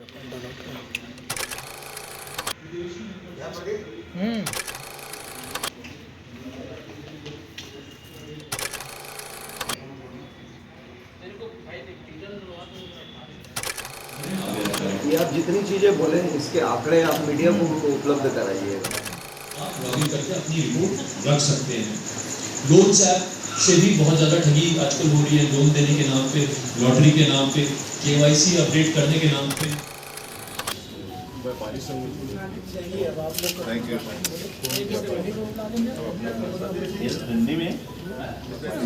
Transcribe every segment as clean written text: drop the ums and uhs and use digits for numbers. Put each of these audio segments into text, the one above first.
ये आप जितनी चीजें बोले इसके आंकड़े आप मीडिया को उपलब्ध कराइएगा। आप लॉगिन करके अपनी रिपोर्ट रख सकते हैं। लोन्स ऐप से भी बहुत ज़्यादा ठगी आजकल हो रही है, लोन देने के नाम पे, लॉटरी के नाम पे, केवाईसी अपडेट करने के नाम पे।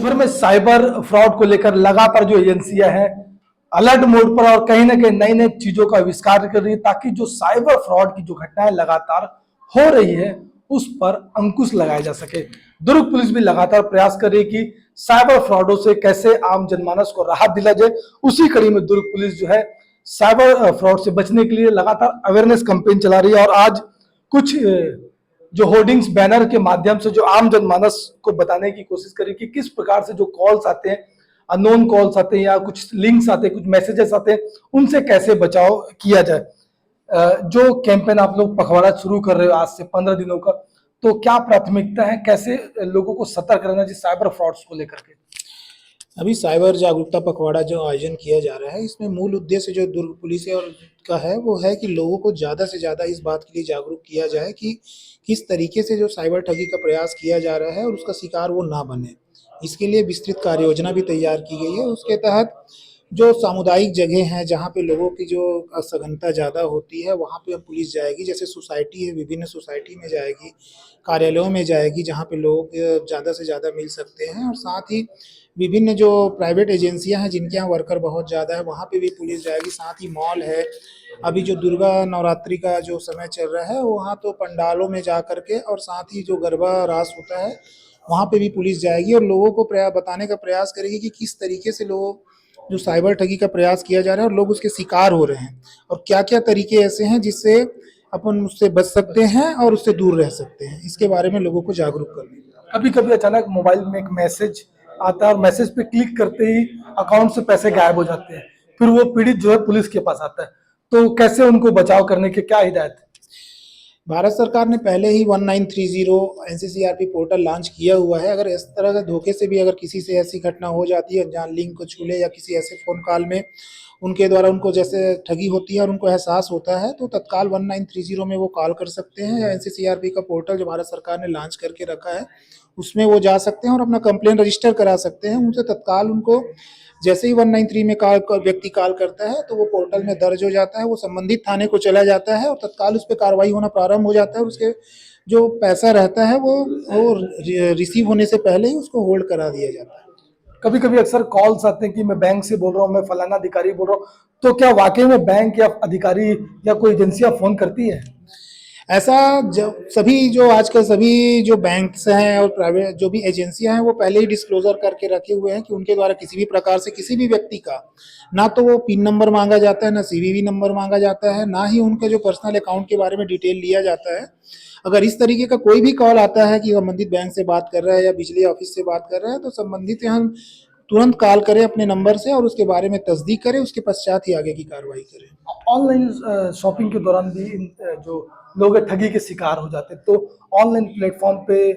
भर में साइबर फ्रॉड को लेकर लगातार जो एजेंसियां हैं अलर्ट मोड पर और कहीं ना कहीं नई नई चीजों का आविष्कार कर रही है ताकि जो साइबर फ्रॉड की जो घटनाएं लगातार हो रही है उस पर अंकुश लगाया जा सके। दुर्ग पुलिस भी लगातार प्रयास कर रही है कि साइबर फ्रॉडों से कैसे आम जनमानस को राहत दिला जाए। उसी कड़ी में दुर्ग पुलिस जो है साइबर फ्रॉड से बचने के लिए लगातार अवेयरनेस कैंपेन चला रही है और आज कुछ जो होर्डिंग्स बैनर के माध्यम से जो आम जनमानस को बताने की कोशिश करी कि किस प्रकार से जो कॉल्स आते हैं, अननोन कॉल्स आते हैं या कुछ लिंक्स आते हैं, कुछ मैसेजेस आते हैं, उनसे कैसे बचाव किया जाए। जो कैंपेन आप लोग पखवाड़ा शुरू कर रहे हो आज से 15 दिनों का, तो क्या प्राथमिकता है, कैसे लोगों को सतर्क रहना चाहिए साइबर फ्रॉड्स को लेकर के? अभी साइबर जागरूकता पखवाड़ा जो आयोजन किया जा रहा है, इसमें मूल उद्देश्य जो दुर्ग पुलिस और का है वो है कि लोगों को ज़्यादा से ज़्यादा इस बात के लिए जागरूक किया जाए कि किस तरीके से जो साइबर ठगी का प्रयास किया जा रहा है और उसका शिकार वो ना बने। इसके लिए विस्तृत कार्य योजना भी तैयार की गई है। उसके तहत जो सामुदायिक जगह हैं जहाँ पे लोगों की जो सघनता ज़्यादा होती है वहाँ पे पुलिस जाएगी। जैसे सोसाइटी है, विभिन्न सोसाइटी में जाएगी, कार्यालयों में जाएगी जहाँ पे लोग ज़्यादा से ज़्यादा मिल सकते हैं, और साथ ही विभिन्न जो प्राइवेट एजेंसियां हैं जिनके यहाँ वर्कर बहुत ज़्यादा है वहाँ पे भी पुलिस जाएगी। साथ ही मॉल है, अभी जो दुर्गा नवरात्रि का जो समय चल रहा है वहाँ तो पंडालों में जा करके, और साथ ही जो गरबा रास होता है वहाँ पे भी पुलिस जाएगी और लोगों को बताने का प्रयास करेगी कि किस तरीके से लोग जो साइबर ठगी का प्रयास किया जा रहा है और लोग उसके शिकार हो रहे हैं और क्या क्या तरीके ऐसे हैं जिससे अपन उससे बच सकते हैं और उससे दूर रह सकते हैं, इसके बारे में लोगों को जागरूक करना। कभी कभी अचानक मोबाइल में एक मैसेज आता है और मैसेज पे क्लिक करते ही अकाउंट से पैसे गायब हो जाते हैं, फिर वो पीड़ित जो है पुलिस के पास आता है, तो कैसे उनको बचाव करने की क्या हिदायत है? भारत सरकार ने पहले ही 1930 एनसीसीआरपी पोर्टल लॉन्च किया हुआ है। अगर इस तरह के धोखे से भी अगर किसी से ऐसी घटना हो जाती है जहाँ लिंक को छू ले या किसी ऐसे फ़ोन कॉल में उनके द्वारा उनको जैसे ठगी होती है और उनको एहसास होता है तो तत्काल 1930 में वो कॉल कर सकते हैं, या एनसीसीआरपी का पोर्टल जो भारत सरकार ने लॉन्च करके रखा है उसमें वो जा सकते हैं और अपना कंप्लेंट रजिस्टर करा सकते हैं। उनसे तत्काल उनको जैसे ही 193 में व्यक्ति कॉल करता है तो वो पोर्टल में दर्ज हो जाता है, वो संबंधित थाने को चला जाता है और तत्काल उस पर कार्रवाई होना प्रारंभ हो जाता है और उसके जो पैसा रहता है वो रिसीव होने से पहले ही उसको होल्ड करा दिया जाता है। कभी कभी अक्सर कॉल्स आते हैं कि मैं बैंक से बोल रहा हूँ, मैं फलाना अधिकारी बोल रहा हूँ, तो क्या वाकई में बैंक या अधिकारी या कोई एजेंसियां फोन करती है? ऐसा जब सभी जो आजकल सभी जो बैंक्स हैं और प्राइवेट जो भी एजेंसियां हैं वो पहले ही डिस्क्लोजर करके रखे हुए हैं कि उनके द्वारा किसी भी प्रकार से किसी भी व्यक्ति का ना तो वो पिन नंबर मांगा जाता है, ना सीवीवी नंबर मांगा जाता है, ना ही उनका जो पर्सनल अकाउंट के बारे में डिटेल लिया जाता है। अगर इस तरीके का कोई भी कॉल आता है कि संबंधित बैंक से बात कर रहा है या बिजली ऑफिस से बात कर रहा है तो संबंधित यहाँ तुरंत कॉल करें अपने नंबर से और उसके बारे में तस्दीक करें, उसके पश्चात ही आगे की कार्रवाई करें। ऑनलाइन शॉपिंग के दौरान भी जो लोग ठगी के शिकार हो जाते हैं, तो ऑनलाइन प्लेटफॉर्म पे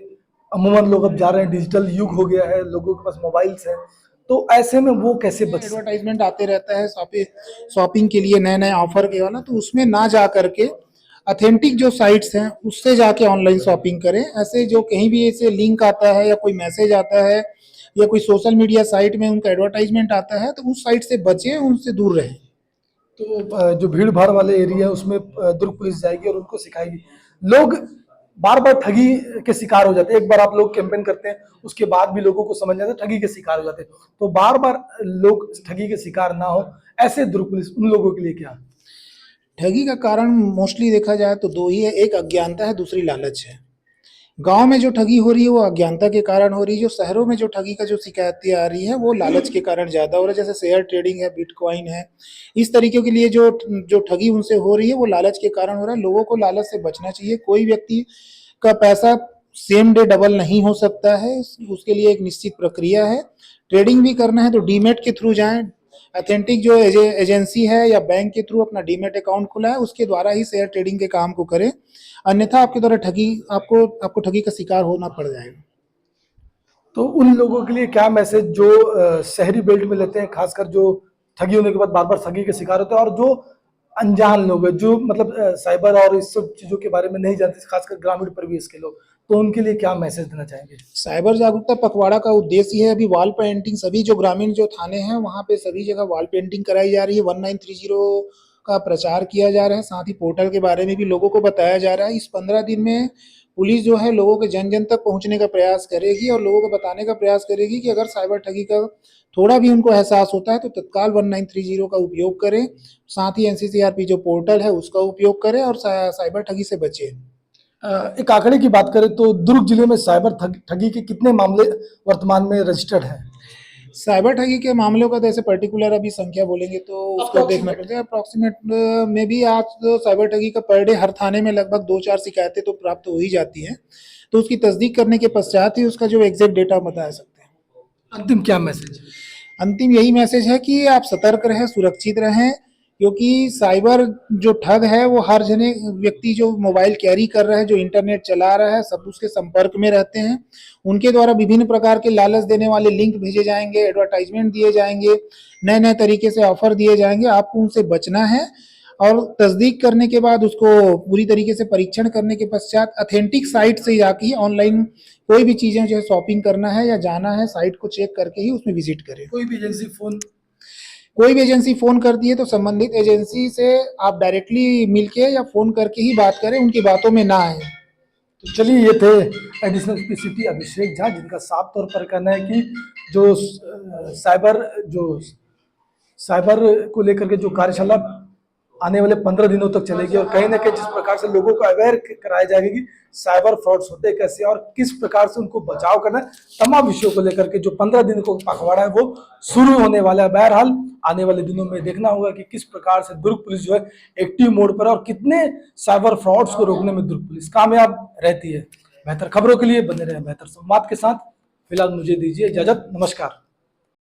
अमूमन लोग अब जा रहे हैं, डिजिटल युग हो गया है, लोगों के पास मोबाइल्स हैं, तो ऐसे में वो कैसे बच? एडवर्टाइजमेंट आते रहता है शॉपिंग के लिए नए नए ऑफर के वाला, तो उसमें ना जा करके ऑथेंटिक जो साइट्स हैं उससे जाके ऑनलाइन शॉपिंग करें। ऐसे जो कहीं भी ऐसे लिंक आता है या कोई मैसेज आता है या कोई सोशल मीडिया साइट में उनका एडवर्टाइजमेंट आता है तो उस साइट से बचें, उनसे दूर रहें। तो जो भीड़ भाड़ वाले एरिया है उसमें दुर्ग पुलिस जाएगी और उनको सिखाएगी। लोग बार बार ठगी के शिकार हो जाते हैं, एक बार आप लोग कैंपेन करते हैं उसके बाद भी लोगों को समझ जाता है ठगी के शिकार हो जाते हैं, तो बार बार लोग ठगी के शिकार ना हो ऐसे दुर्ग पुलिस उन लोगों के लिए क्या? ठगी का कारण मोस्टली देखा जाए तो दो ही है, एक अज्ञानता है, दूसरी लालच है। गांव में जो ठगी हो रही है वो अज्ञानता के कारण हो रही है, जो शहरों में जो ठगी का जो शिकायतें आ रही है वो लालच के कारण ज़्यादा हो रहा है। जैसे शेयर ट्रेडिंग है, बिटकॉइन है, इस तरीके के लिए जो जो ठगी उनसे हो रही है वो लालच के कारण हो रहा है। लोगों को लालच से बचना चाहिए। कोई व्यक्ति का पैसा सेम डे डबल नहीं हो सकता है, उसके लिए एक निश्चित प्रक्रिया है। ट्रेडिंग भी करना है तो डीमेट के थ्रू जाएं। ऑथेंटिक जो एजेंसी है या बैंक के थ्रू अपना डीमेट अकाउंट खुला है उसके द्वारा ही शेयर ट्रेडिंग के काम को करें, अन्यथा आपके द्वारा आपको ठगी का शिकार होना पड़ जाएगा। तो उन लोगों के लिए क्या मैसेज जो शहरी बेल्ट में लेते हैं, खासकर जो ठगी होने के बाद बार बार ठगी के शिकार होते हैं, और जो अनजान लोग हैं जो मतलब साइबर और इस सब चीजों के बारे में नहीं जानते, खासकर ग्रामीण परिवेश के लोग, तो उनके लिए क्या मैसेज देना चाहेंगे? साइबर जागरूकता पखवाड़ा का उद्देश्य है अभी वॉल पेंटिंग, सभी जो ग्रामीण जो थाने हैं वहाँ पे सभी जगह वॉल पेंटिंग कराई जा रही है, 1930 का प्रचार किया जा रहा है, साथ ही पोर्टल के बारे में भी लोगों को बताया जा रहा है। इस 15 दिन में पुलिस जो है लोगों के जन जन तक पहुंचने का प्रयास करेगी और लोगों को बताने का प्रयास करेगी कि अगर साइबर ठगी का थोड़ा भी उनको एहसास होता है तो तत्काल 1930 का उपयोग करें, साथ ही एनसीसीआरपी जो पोर्टल है उसका उपयोग करें और साइबर ठगी से बचें। एक आंकड़े की बात करें तो दुर्ग जिले में साइबर ठगी के कितने मामले वर्तमान में रजिस्टर्ड हैं? साइबर ठगी के मामलों का तो ऐसे पर्टिकुलर अभी संख्या बोलेंगे तो उसको देखना पड़ता है। अप्रॉक्सीमेट में भी आज तो साइबर ठगी का पर डे हर थाने में लगभग 2-4 शिकायतें तो प्राप्त हो ही जाती हैं, तो उसकी तस्दीक करने के पश्चात ही उसका जो एग्जैक्ट डेटा बता सकते हैं। अंतिम क्या मैसेज? अंतिम यही मैसेज है कि आप सतर्क रहें, सुरक्षित रहें, क्योंकि साइबर जो ठग है वो हर जने व्यक्ति जो मोबाइल कैरी कर रहा है, जो इंटरनेट चला रहा है, सब उसके संपर्क में रहते हैं। उनके द्वारा विभिन्न प्रकार के लालच देने वाले लिंक भेजे जाएंगे, एडवर्टाइजमेंट दिए जाएंगे, नए नए तरीके से ऑफर दिए जाएंगे। आपको उनसे बचना है और तस्दीक करने के बाद उसको पूरी तरीके से परीक्षण करने के पश्चात ऑथेंटिक साइट से जाके ऑनलाइन कोई भी चीज़ें जो है शॉपिंग करना है या जाना है, साइट को चेक करके ही उसमें विजिट करें। कोई भी एजेंसी फोन करती है तो संबंधित एजेंसी से आप डायरेक्टली मिलके या फोन करके ही बात करें, उनकी बातों में ना आए। तो चलिए, ये थे एडिशनल पीसीपी अभिषेक झा, जिनका साफ तौर पर कहना है कि जो साइबर को लेकर के जो कार्यशाला आने वाले 15 दिनों तक चलेगी, और कहीं ना कहीं जिस प्रकार से लोगों को अवेयर कराया जाएगा कि साइबर फ्रॉड्स होते कैसे और किस प्रकार से उनको बचाव करना है, तमाम विषयों को लेकर के जो 15 दिन को पखवाड़ा है वो शुरू होने वाला है। बहरहाल आने वाले दिनों में देखना होगा कि किस प्रकार से दुर्ग पुलिस जो है एक्टिव मोड पर और कितने साइबर फ्रॉड्स को रोकने में दुर्ग पुलिस कामयाब रहती है। बेहतर खबरों के लिए बने रहे बेहतर संवाद के साथ। फिलहाल मुझे दीजिए इजाजत, नमस्कार।